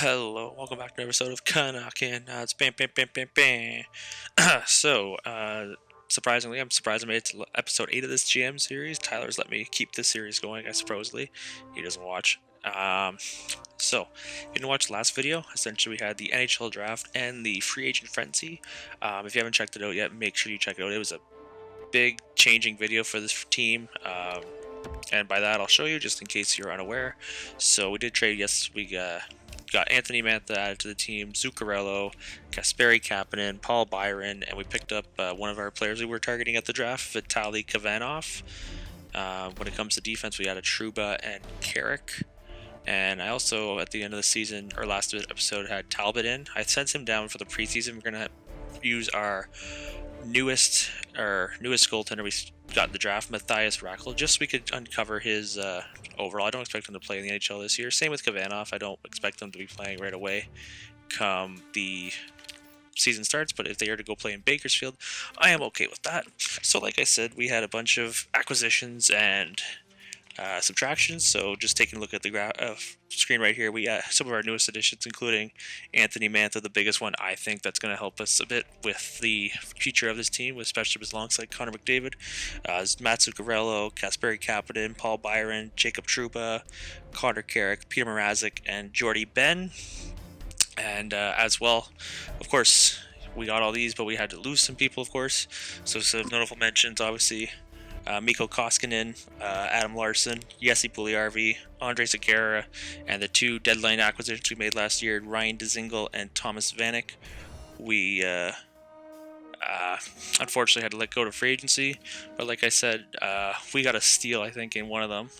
Hello, welcome back to an episode of Kanakin. It's bam, bam, bam, bam, bam. Surprisingly, I'm surprised I made it to episode 8 of this GM series. Tyler's let me keep this series going, I supposedly. He doesn't watch. So, if you didn't watch the last video, essentially we had the NHL draft and the free agent frenzy. If you haven't checked it out yet, make sure you check it out. It was a big changing video for this team. And by that, I'll show you just in case you're unaware. So we did trade. Yes, we got Anthony Mantha added to the team, Zuccarello, Kasperi Kapanen, Paul Byron, and we picked up one of our players we were targeting at the draft, Vitaly Kavanov. When it comes to defense, we added Truba and Carrick. And I also, at the end of the season, or last episode, had Talbot in. I sent him down for the preseason. We're going to use our newest goaltender we got in the draft, Matthias Rackle, just so we could uncover his overall. I don't expect him to play in the NHL this year. Same with Kavanov. I don't expect him to be playing right away come the season starts, but if they are to go play in Bakersfield, I am okay with that. So like I said, we had a bunch of acquisitions and subtractions. So just taking a look at the screen right here, we got some of our newest additions, including Anthony Mantha, the biggest one. I think that's going to help us a bit with the future of this team, especially with alongside Connor McDavid. Matt Zuccarello, Kasperi Kapanen, Paul Byron, Jacob Trouba, Connor Carrick, Peter Mrazek, and Jordy Ben. And as well, of course, we got all these, but we had to lose some people, of course. So some notable mentions, obviously, Mikko Koskinen, Adam Larson, Jesse Puljujärvi, Andre Sekera, and the two deadline acquisitions we made last year, Ryan Dzingel and Thomas Vanek. We unfortunately had to let go to free agency, but like I said, we got a steal, I think, in one of them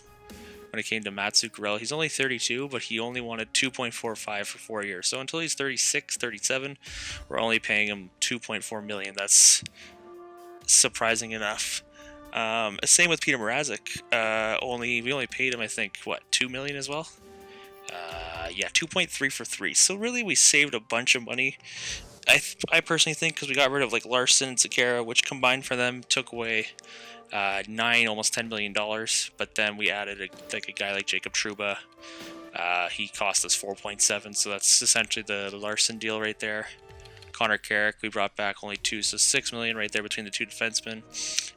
when it came to Matt Zuccarello. He's only 32, but he only wanted 2.45 for 4 years. So until he's 36, 37, we're only paying him 2.4 million. That's surprising enough. Same with Peter Mrazek. We only paid him, I think, what, 2 million as well. 2.3 for 3. So really, we saved a bunch of money. I personally think because we got rid of like Larson and Sekera, which combined for them took away almost $10 million. But then we added a guy like Jacob Trouba. He cost us 4.7. So that's essentially the Larson deal right there. Connor Carrick, we brought back only 2, so 6 million right there between the two defensemen.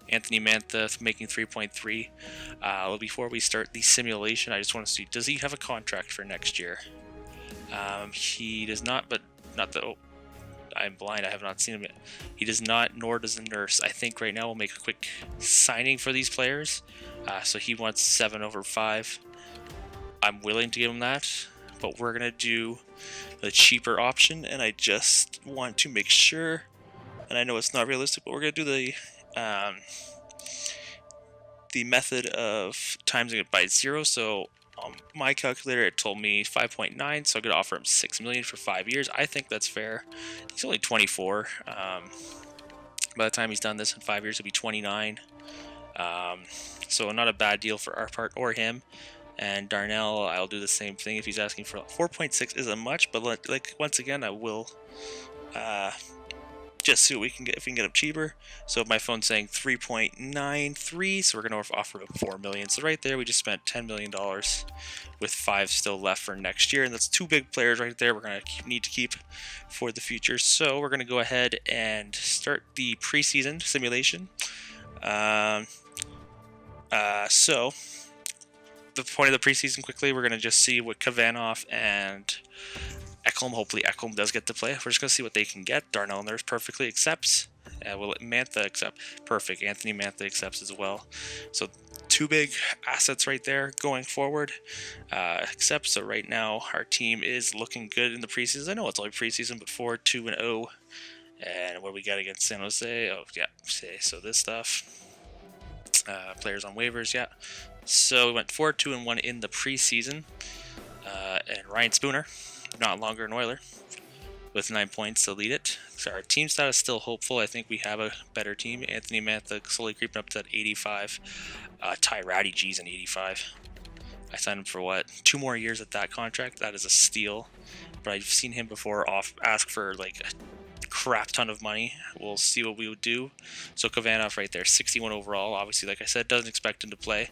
Anthony Mantha making 3.3. Before we start the simulation, I just want to see, does he have a contract for next year? He does not, but not that. Oh, I'm blind. I have not seen him yet. He does not, nor does the nurse. I think right now we'll make a quick signing for these players. So he wants 7 over 5. I'm willing to give him that, but we're gonna do the cheaper option, and I just want to make sure, and I know it's not realistic, but we're gonna do the method of timesing it by 0. So my calculator, it told me 5.9, so I'm gonna offer him 6 million for 5 years. I think that's fair. He's only 24. By the time he's done this in 5 years, he'll be 29. So not a bad deal for our part or him. And Darnell, I'll do the same thing. If he's asking for 4.6 isn't much, but like once again, I will just see what we can get if we can get him cheaper. So my phone's saying 3.93, so we're gonna offer him 4 million. So right there, we just spent $10 million with 5 still left for next year, and that's 2 big players right there. We're gonna need to keep for the future. So we're gonna go ahead and start the preseason simulation. So the point of the preseason quickly, we're going to just see what Kavanov and Ekholm, hopefully Ekholm does get to play. We're just going to see what they can get. Darnell Nurse perfectly accepts. Will Mantha accept? Perfect. Anthony Mantha accepts as well. So 2 big assets right there going forward. Except so right now our team is looking good in the preseason. I know it's only preseason, but 4-2-0. And what we got against San Jose? Oh yeah, so this stuff. Players on waivers, yeah. So we went 4-2-1 in the preseason, and Ryan Spooner, not longer an Oiler, with 9 points to lead it. So our team status is still hopeful. I think we have a better team. Anthony Mantha slowly creeping up to that 85. Ty Ratty G's an 85. I signed him for what? 2 more years at that contract. That is a steal. But I've seen him before ask for like a crap ton of money. We'll see what we would do. So Kavanov right there, 61 overall. Obviously, like I said, doesn't expect him to play.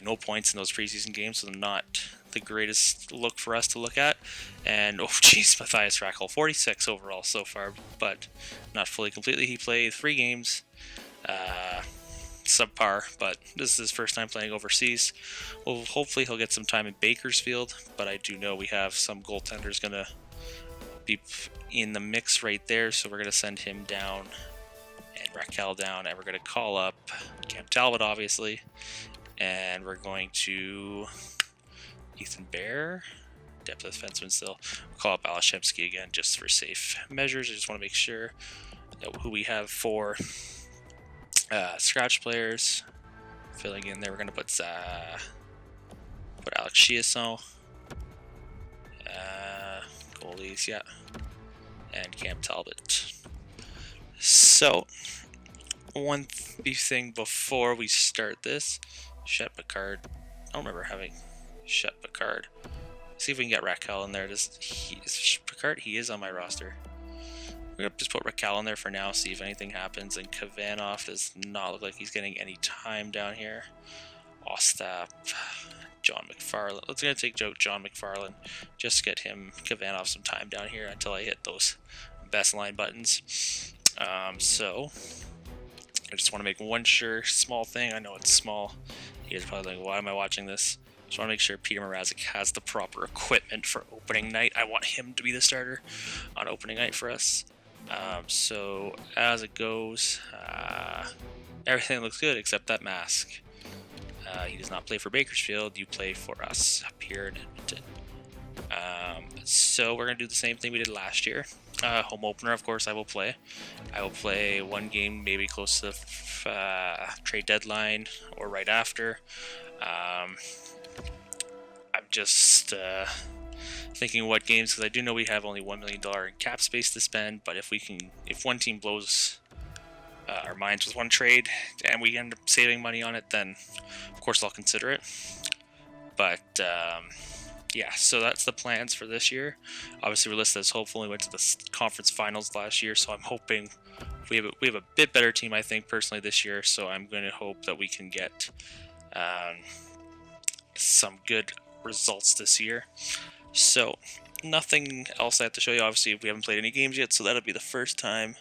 No points in those preseason games, so not the greatest look for us to look at. And oh geez, Matthias Rackle, 46 overall so far, but not fully completely. He played 3 games, subpar, but this is his first time playing overseas. Well, hopefully he'll get some time in Bakersfield, but I do know we have some goaltenders gonna be in the mix right there, so we're gonna send him down and Raquel down, and we're gonna call up Cam Talbot, obviously, and we're going to Ethan Bear, depth of defenseman still. We'll call up Alashemsky again just for safe measures. I just want to make sure that who we have for scratch players filling in there. We're gonna put Alex Chiasson, goalies, yeah, and Cam Talbot. So one thing before we start this, Chet Picard. I don't remember having Chet Picard. See if we can get Raquel in there. Is Picard? He is on my roster. We're gonna just put Raquel in there for now, see if anything happens. And Kavanov does not look like he's getting any time down here. Ostap, John McFarland. Let's gonna take John McFarland. Just get him Kavanov some time down here until I hit those best line buttons. So I just want to make one small thing. I know it's small. You guys are probably like, why am I watching this? Just want to make sure Peter Mrazek has the proper equipment for opening night. I want him to be the starter on opening night for us. So as it goes, everything looks good except that mask. He does not play for Bakersfield. You play for us up here in Edmonton. So we're going to do the same thing we did last year. Home opener, of course, I will play. I will play one game maybe close to the trade deadline or right after. I'm just thinking what games, because I do know we have only $1 million in cap space to spend, but if one team blows our minds with one trade and we end up saving money on it, then of course I'll consider it. But yeah, so that's the plans for this year. Obviously, we're listed as hopeful. We went to the conference finals last year, so I'm hoping we have a bit better team, I think, personally, this year. So I'm going to hope that we can get some good results this year. So nothing else I have to show you. Obviously, we haven't played any games yet, so that'll be the first time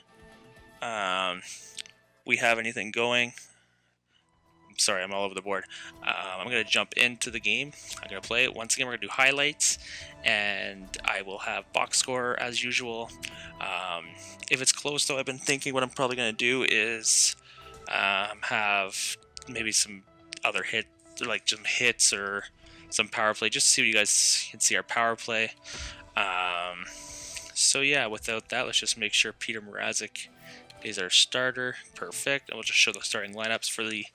we have anything going. Sorry, I'm all over the board. I'm going to jump into the game. I'm going to play it. Once again, we're going to do highlights, and I will have box score as usual. If it's close, though, I've been thinking what I'm probably going to do is have maybe some other hits, like some hits or some power play, just to see what you guys can see our power play. So yeah, without that, let's just make sure Peter Mrazek is our starter. Perfect. And we'll just show the starting lineups for the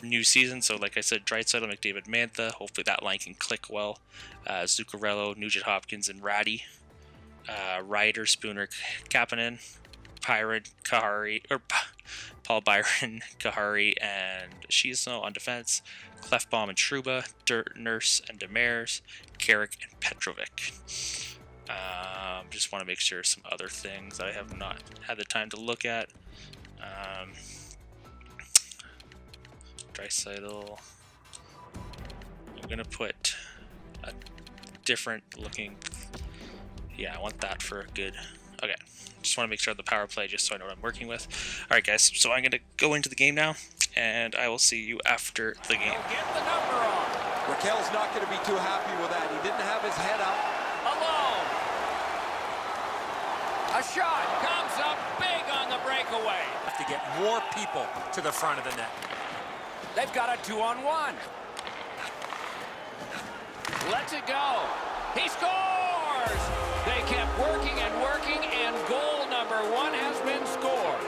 new season. So like I said, Draisaitl, McDavid, Mantha. Hopefully that line can click well. Zuccarello, Nugent Hopkins, and Ratty. Ryder, Spooner, Kapanen, Paul Byron, Kahari, and Chiasson on defense. Clefbaum and Trouba, Nurse and Demers, Carrick and Petrovic. Just want to make sure some other things that I have not had the time to look at. Draisaitl. I'm gonna put a different looking. Yeah, I want that for a good. Okay, just want to make sure the power play, just so I know what I'm working with. All right, guys. So I'm gonna go into the game now, and I will see you after the game. Get the number on. Raquel's not going to be too happy with that. He didn't have his head up. Alone. A shot comes up big on the breakaway. Have to get more people to the front of the net. They've got a 2-on-1. Lets it go. He scores! They kept working, and goal number 1 has been scored.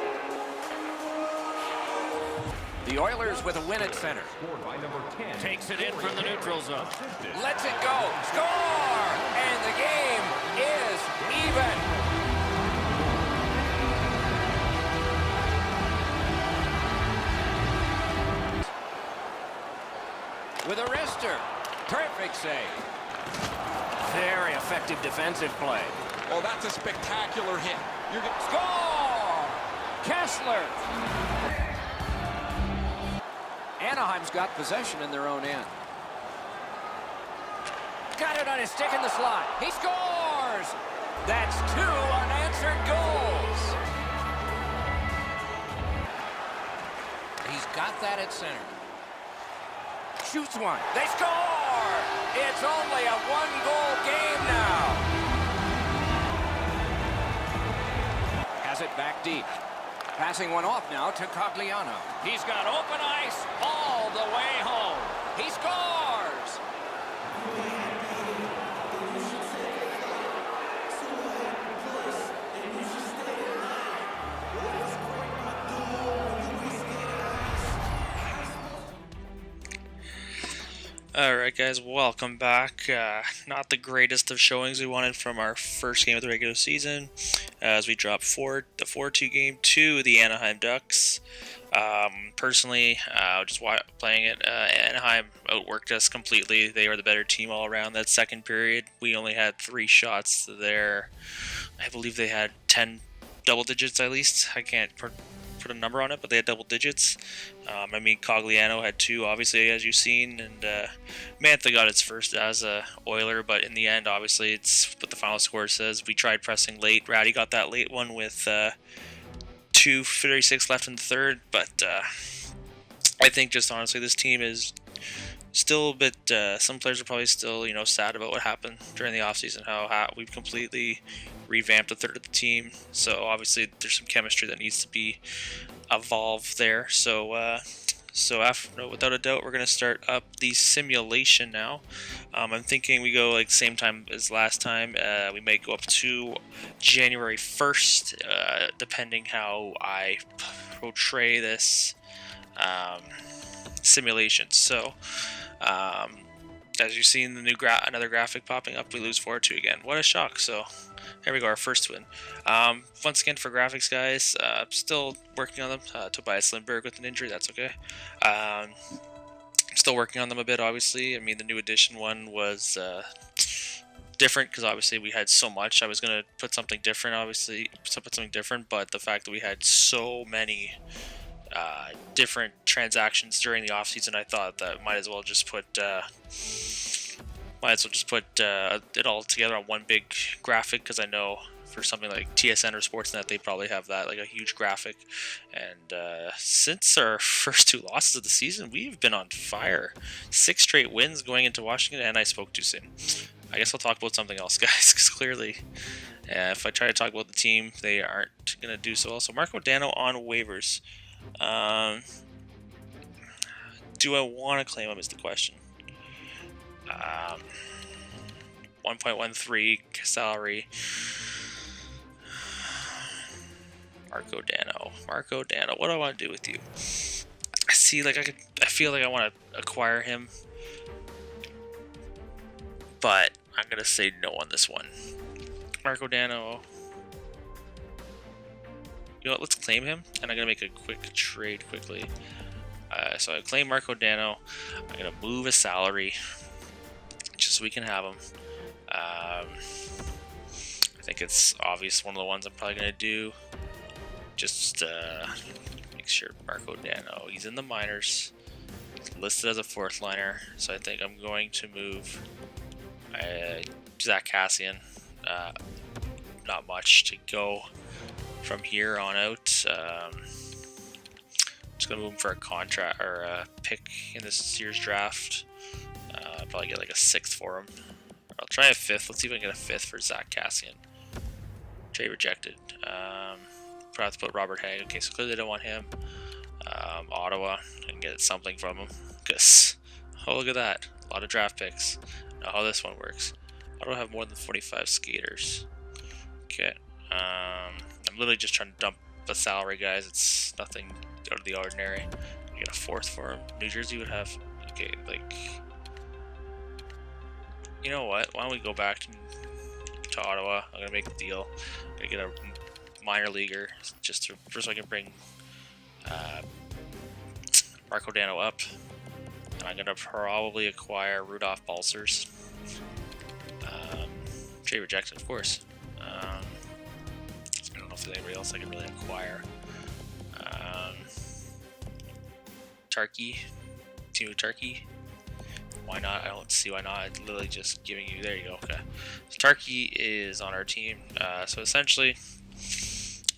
The Oilers with a win at center. Takes it in from the neutral zone. Lets it go. Score! And the game is even. With a wrister. Perfect save. Very effective defensive play. Oh, that's a spectacular hit. You're going to Score! Kessler. Anaheim's got possession in their own end. Got it on his stick in the slot. He scores! That's 2 unanswered goals. He's got that at center. Shoots one. They score! It's only a 1-goal game now. Has it back deep. Passing one off now to Cogliano. He's got open ice all the way home. He scores! Alright guys, welcome back. Not the greatest of showings we wanted from our first game of the regular season, as we dropped the 4-2 game to the Anaheim Ducks. Personally, just playing it, Anaheim outworked us completely. They were the better team all around that second period. We only had 3 shots there. I believe they had 10 double digits at least. I can't put a number on it, but they had double digits. I mean, Cogliano had 2, obviously, as you've seen, and Mantha got its first as a Oiler, but in the end, obviously, it's what the final score says. We tried pressing late. Ratty got that late one with 2:36 left in the third, but I think just honestly, this team is still a bit, some players are probably still, sad about what happened during the offseason, how we've completely revamped a third of the team. So obviously there's some chemistry that needs to be evolved there. So without a doubt, we're going to start up the simulation now. I'm thinking we go like same time as last time. We might go up to January 1st, depending how I portray this simulation. So as you've seen, the new another graphic popping up, we lose 4-2 again. What a shock. So here we go, our first win. Once again, for graphics, guys, still working on them. Tobias Lindbergh with an injury, that's okay. Still working on them a bit, obviously. I mean, the new edition one was different because obviously we had so much. I was going to put something different, obviously, but the fact that we had so many different transactions during the offseason, I thought that might as well just put it all together on one big graphic, because I know for something like TSN or Sportsnet, they probably have that, like a huge graphic. And since our first 2 losses of the season, we've been on fire. 6 straight wins going into Washington, and I spoke too soon. I guess I'll talk about something else, guys, because clearly if I try to talk about the team, they aren't going to do so well. So Marco Dano on waivers. Do I want to claim him is the question. 1.13 salary. Marco Dano. What do I want to do with you? I feel like I want to acquire him, but I'm gonna say no on this one. Marco Dano. You know what? Let's claim him, and I'm gonna make a quick trade quickly. So I claim Marco Dano. I'm gonna move a salary just so we can have him. I think it's obvious, one of the ones I'm probably gonna do. Just make sure Marco Dano, he's in the minors, he's listed as a 4th liner, so I think I'm going to move Zach Cassian. Not much to go from here on out. Just gonna move him for a contract or a pick in this year's draft. Probably get like a 6th for him. I'll try a 5th. Let's see if I can get a 5th for Zach Cassian. Trade rejected. Probably have to put Robert Hagg. Okay, so clearly they don't want him. Ottawa, I can get something from him. Because, oh, look at that. A lot of draft picks. Know how this one works. Ottawa have more than 45 skaters. Okay. I'm literally just trying to dump the salary, guys. It's nothing out of the ordinary. Get a 4th for him. New Jersey would have... Okay, like... You know what? Why don't we go back to Ottawa? I'm going to make the deal. I'm going to get a minor leaguer just so I can bring Marco Dano up. And I'm going to probably acquire Rudolph Balcers. Trade rejected, of course. I don't know if there's anybody else I can really acquire. Turkey. Team of Turkey. Why not? I don't see why not. It's literally just giving you. There you go. Okay. So Tarky is on our team. So essentially,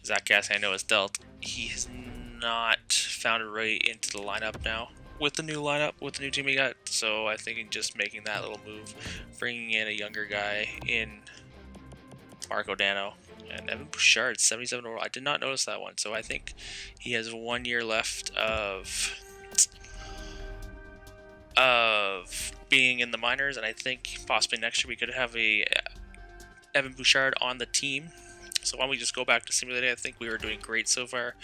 Zach Gassi, I know, is dealt. He has not found a way into the lineup now with the new lineup, with the new team he got. So I think just making that little move, bringing in a younger guy in Marco Dano and Evan Bouchard, 77 overall. I did not notice that one. So I think he has 1 year left of being in the minors, and I think possibly next year we could have a Evan Bouchard on the team. So why don't we just go back to simulating? I think we were doing great so far.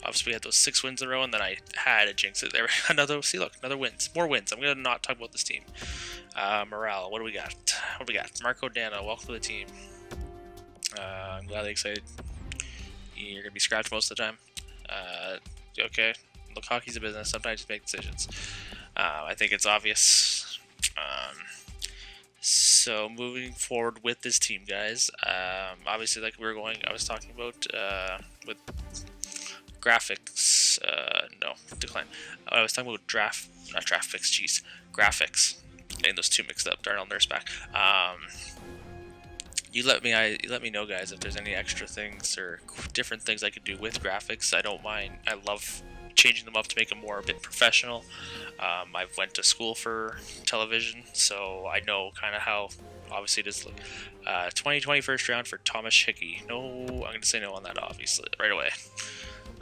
Obviously, we had those 6 wins in a row, and then I had to jinx it. There, another. See, look, another wins, more wins. I'm gonna not talk about this team. Morale. What do we got? What do we got? Marco Dano, welcome to the team. I'm gladly excited. You're gonna be scratched most of the time. Okay. Look, hockey's a business. Sometimes you make decisions. I think it's obvious. So moving forward with this team, guys. Obviously, like we were going, I was talking about with graphics. No, decline. I was talking about not draft picks. Jeez, graphics. Getting those two mixed up. Darnell Nurse back. You let me know, guys, if there's any extra things or different things I could do with graphics. I don't mind. I love changing them up to make them more a bit professional. I went to school for television, so I know kind of how obviously it is. 2020 first round for Thomas Hickey. No, I'm going to say no on that, obviously, right away.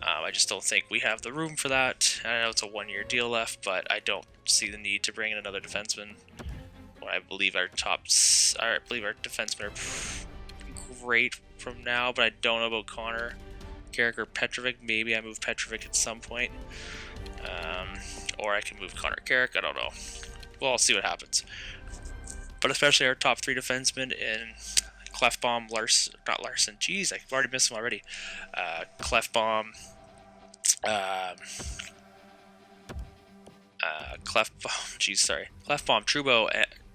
I just don't think we have the room for that. I know it's a 1 year deal left, but I don't see the need to bring in another defenseman. I believe our defensemen are great from now, but I don't know about Connor, Garrick, or Petrovic. Maybe I move Petrovic at some point, or I can move Connor Garrick. I don't know. Well, I'll see what happens. But especially our top 3 defensemen in Clefbaum, not Larson. Jeez, I've already missed him already. Clefbaum, Clefbaum,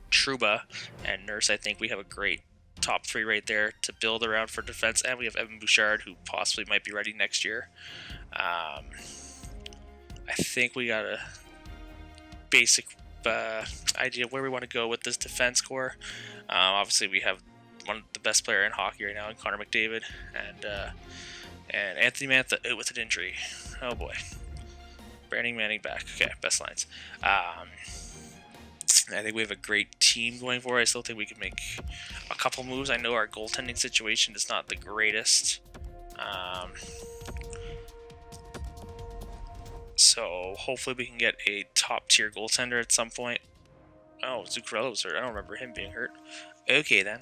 Trouba, and Nurse. I think we have a great top 3 right there to build around for defense, and we have Evan Bouchard, who possibly might be ready next year. I think we got a basic idea where we want to go with this defense core. Obviously, we have one of the best player in hockey right now, in Connor McDavid, and Anthony Mantha out with an injury. Oh boy. Brandon Manning back. Okay, best lines. I think we have a great team going forward. I still think we can make a couple moves. I know our goaltending situation is not the greatest. So hopefully we can get a top tier goaltender at some point. Oh, Zuccarello's hurt. I don't remember him being hurt. Okay then.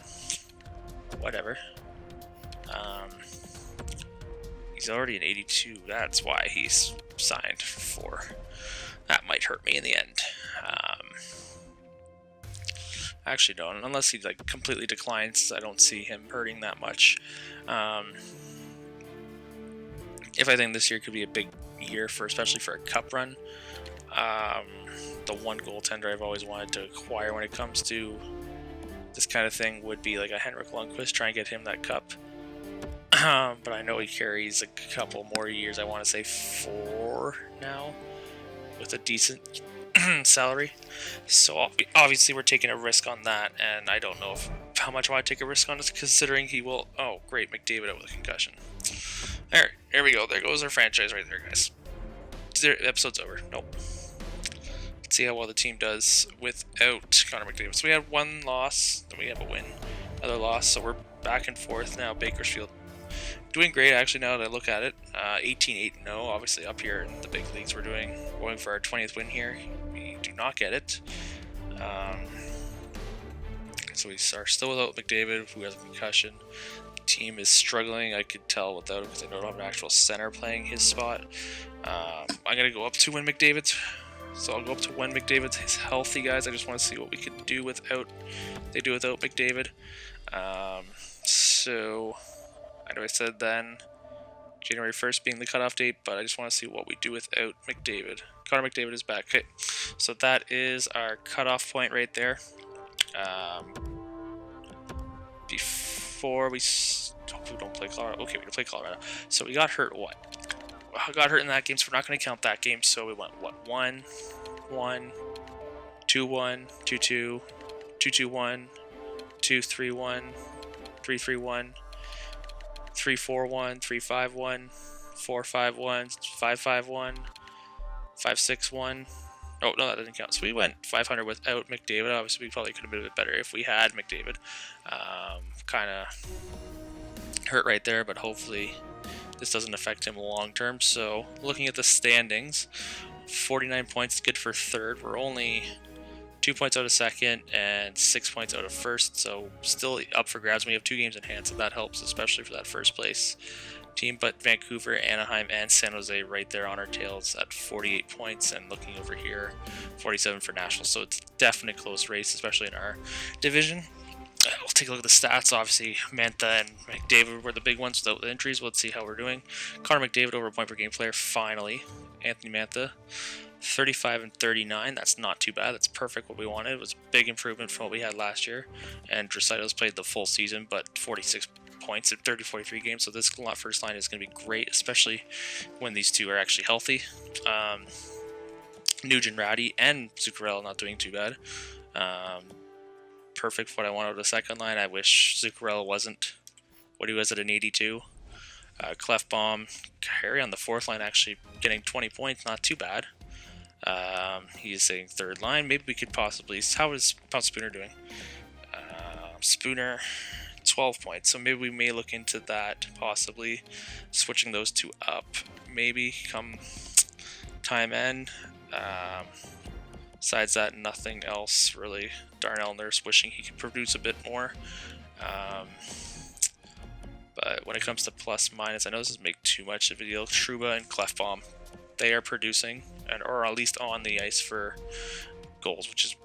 Whatever. He's already an 82. That's why he's signed for 4. That might hurt me in the end. Actually, don't. Unless he like completely declines, I don't see him hurting that much. If I think this year could be a big year for, especially for a cup run, the one goaltender I've always wanted to acquire when it comes to this kind of thing would be like a Henrik Lundqvist. Try and get him that cup. But I know he carries a couple more years. I want to say 4 now, with a decent salary. So obviously we're taking a risk on that, and I don't know how much I want to take a risk on it, considering he will. Oh, great, McDavid out with a concussion. There we go. There goes our franchise right there, guys. The episode's over. Nope. Let's see how well the team does without Connor McDavid. So we had 1 loss, then we have a win, another loss. So we're back and forth now. Bakersfield doing great, actually, now that I look at it. 18-8-0, obviously up here in the big leagues. We're going for our 20th win here. We do not get it. So we are still without McDavid, who has a concussion. The team is struggling. I could tell without him because I don't have an actual center playing his spot. I'm going to go up to when McDavid's. So I'll go up to when McDavid's healthy, guys. I just want to see what we could do without McDavid. So I know I said then January 1st being the cutoff date, but I just want to see what we do without McDavid. Connor McDavid is back. Okay, so that is our cutoff point right there. Before we don't play Colorado. Okay, we don't play Colorado. So we got hurt. What? I got hurt in that game, so we're not going to count that game. So we went what? 1, 1, 2-1, 2-2, 2-2-1, 2-3-1, 3-3-1, 3-4-1, 3-5-1, 4-5-1, 5-5-1, 5-6-1. Oh, no, that didn't count. So we went 500 without McDavid. Obviously, we probably could have been a bit better if we had McDavid. Kind of hurt right there, but hopefully this doesn't affect him long term. So looking at the standings, 49 points, good for third. We're only 2 points out of second and 6 points out of first, so still up for grabs. We have 2 games in hand, so that helps, especially for that first place team. But Vancouver, Anaheim, and San Jose right there on our tails at 48 points, and looking over here, 47 for Nashville. So it's definitely a close race, especially in our division. We'll take a look at the stats. Obviously, Mantha and McDavid were the big ones without the injuries. Let's see how we're doing. Connor McDavid over a point per game player, finally. Anthony Mantha, 35 and 39. That's not too bad. That's perfect what we wanted. It was a big improvement from what we had last year. And Draisaitl's played the full season, but 46 points in 30-43 games. So this first line is going to be great, especially when these two are actually healthy. Nugent, Ratty, and Zuccarello not doing too bad. Perfect for what I wanted out of the second line. I wish Zuccarello wasn't what he was at an 82. Clefbaum, Harry on the fourth line actually getting 20 points, not too bad. He's saying third line. Maybe we could possibly. How is Pound Spooner doing? Spooner, 12 points. So maybe we may look into that, possibly switching those two up. Maybe come time end. Besides that, nothing else really. Darnell Nurse wishing he could produce a bit more. But when it comes to plus minus, I know this doesn't make too much of a deal. Trouba and Clefbaum, they are producing, or at least on the ice for goals, which is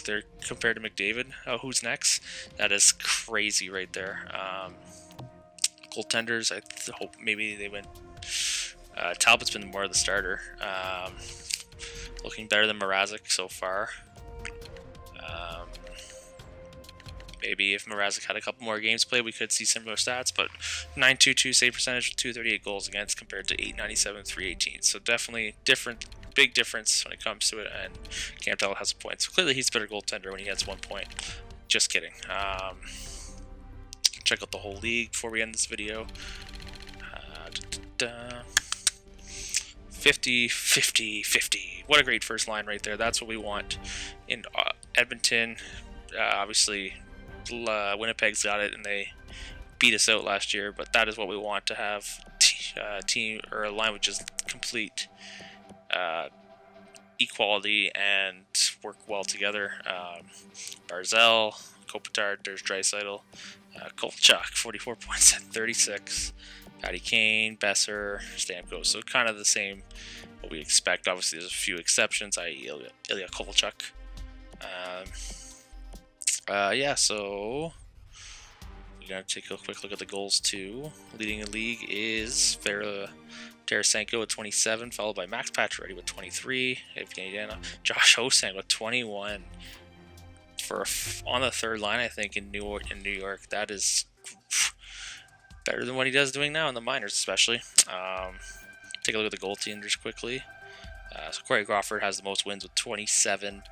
they're compared to McDavid. Oh, who's next? That is crazy right there. Goaltenders, I hope maybe they went. Talbot's been more of the starter. Looking better than Mrazek so far. Maybe if Mrazek had a couple more games played, we could see similar stats, but 922 save percentage with 238 goals against compared to 897, 318. So definitely big difference when it comes to it, and Cam Talbot has a point. So clearly he's a better goaltender when he gets 1 point. Just kidding. Check out the whole league before we end this video. 50, 50, 50. What a great first line right there. That's what we want in Edmonton. Obviously, Winnipeg's got it, and they beat us out last year. But that is what we want to have: team or a line with just complete equality and work well together. Barzal, Kopitar, there's Draisaitl, Kovalchuk, 44 points at 36. Patty Kane, Besser, Stamkos. So kind of the same what we expect. Obviously, there's a few exceptions, i.e. Ilya Kovalchuk. Yeah, so we're going to take a quick look at the goals, too. Leading the league is Tarasenko with 27, followed by Max Pacioretty with 23. Evgeny Josh Hosang with 21. On the third line, I think, in New York, that is better than what he does doing now in the minors, especially. Take a look at the goaltenders quickly. So Corey Crawford has the most wins with 27.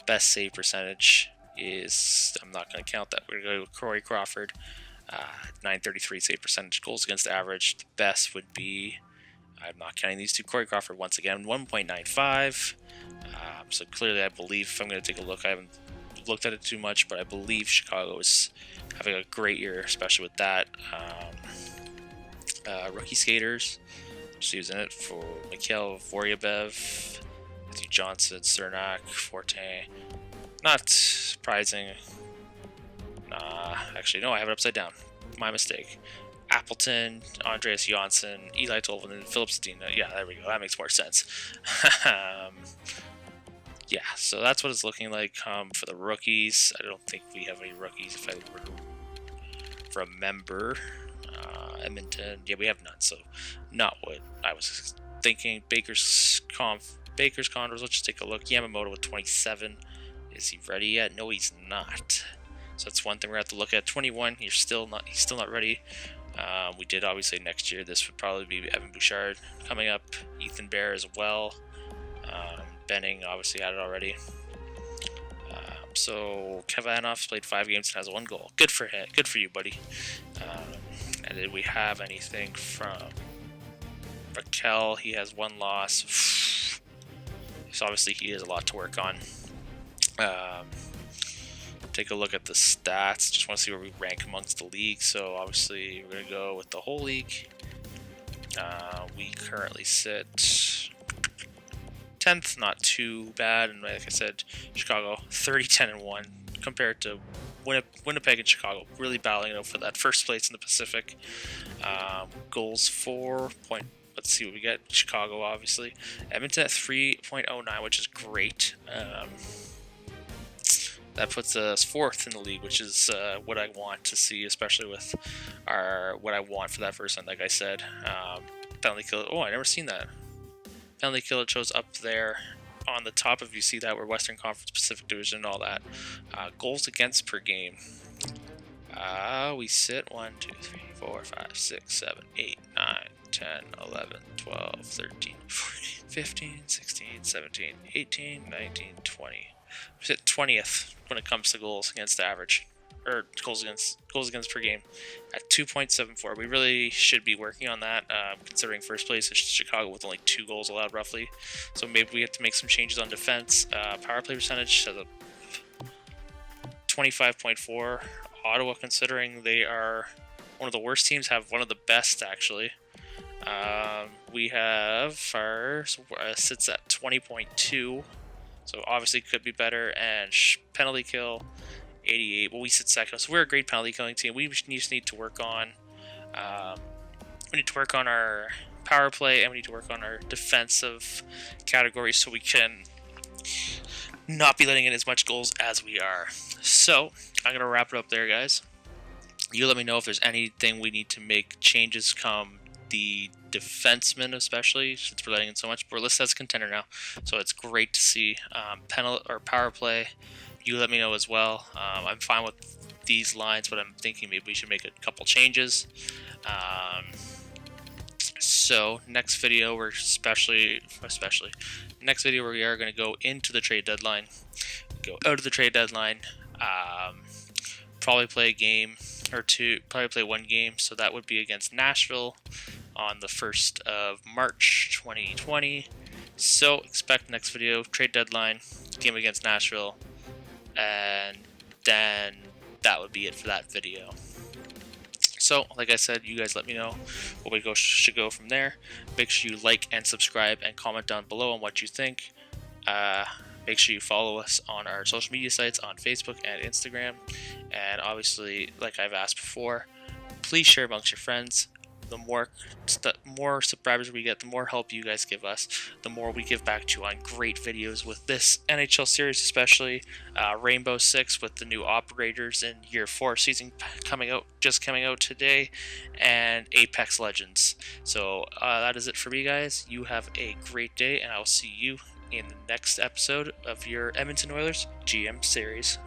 Best save percentage is, I'm not going to count that. We're going to go with Corey Crawford. 933 save percentage. Goals against average. The best would be, I'm not counting these two. Corey Crawford once again, 1.95. So clearly I believe, if I'm going to take a look, I haven't looked at it too much, but I believe Chicago is having a great year, especially with that. Rookie skaters, just using it for Mikhail Voryabev, Matthew Johnson, Cernak, Forte. Not surprising. Actually, no, I have it upside down. My mistake. Appleton, Andreas Janssen, Eli Tolvanen, and Philip Sedina. Yeah, there we go. That makes more sense. Yeah, so that's what it's looking like for the rookies. I don't think we have any rookies, if I remember. Edmonton, yeah, we have none, so not what I was thinking. Baker's Condors, let's just take a look. Yamamoto with 27. Is he ready yet? No, he's not. So that's one thing we're going to have to look at. 21, he's still not ready. We did obviously next year. This would probably be Evan Bouchard coming up. Ethan Bear as well. Benning obviously had it already. So Kevanoff played 5 games and has 1 goal. Good for him. Good for you, buddy. And did we have anything from Raquel? He has 1 loss. So obviously he has a lot to work on. Take a look at the stats. Just want to see where we rank amongst the league. So obviously we're going to go with the whole league. We currently sit 10th, not too bad. And like I said, Chicago 30-10-1 compared to Winnipeg and Chicago, really battling it out for that first place in the Pacific. Goals for point. Let's see what we get. Chicago, obviously. Edmonton at 3.09, which is great. That puts us 4th in the league, which is what I want to see, especially with what I want for that first one. Like I said, penalty kill. Oh, I never seen that. Penalty kill, it shows up there on the top. If you see that, we're Western Conference, Pacific Division, and all that. Goals against per game. We sit 1, 2, 3, 4, 5, 6, 7, 8, 9, 10, 11, 12, 13, 14, 15, 16, 17, 18, 19, 20. We sit 20th when it comes to goals against average, or goals against per game, at 2.74. We really should be working on that, considering first place is Chicago with only 2 goals allowed roughly. So maybe we have to make some changes on defense. Power play percentage has a 25.4. Ottawa, considering they are one of the worst teams, have one of the best actually. We have our sits at 20.2. So obviously could be better, and penalty kill 88. Well, we sit second, so we're a great penalty killing team. We just need to work on our power play, and we need to work on our defensive categories so we can not be letting in as much goals as we are. So I'm gonna wrap it up there, guys. You let me know if there's anything we need to make changes come the defensemen, especially since we're letting in so much. We're listed as contender now, so it's great to see. Penalty or power play, you let me know as well. I'm fine with these lines, but I'm thinking maybe we should make a couple changes. So next video, we're next video where we are going to go into the trade deadline, go out of the trade deadline. Probably play a game or two, probably play 1 game, so that would be against Nashville on the 1st of March 2020. So expect next video, trade deadline, game against Nashville, and then that would be it for that video. So like I said, you guys let me know what we should go from there. Make sure you like and subscribe and comment down below on what you think. Make sure you follow us on our social media sites on Facebook and Instagram. And obviously, like I've asked before, please share amongst your friends. The more subscribers we get, the more help you guys give us, the more we give back to you on great videos with this NHL series, especially Rainbow Six with the new operators in Year 4 season just coming out today, and Apex Legends. So that is it for me, guys. You have a great day, and I will see you in the next episode of your Edmonton Oilers GM series.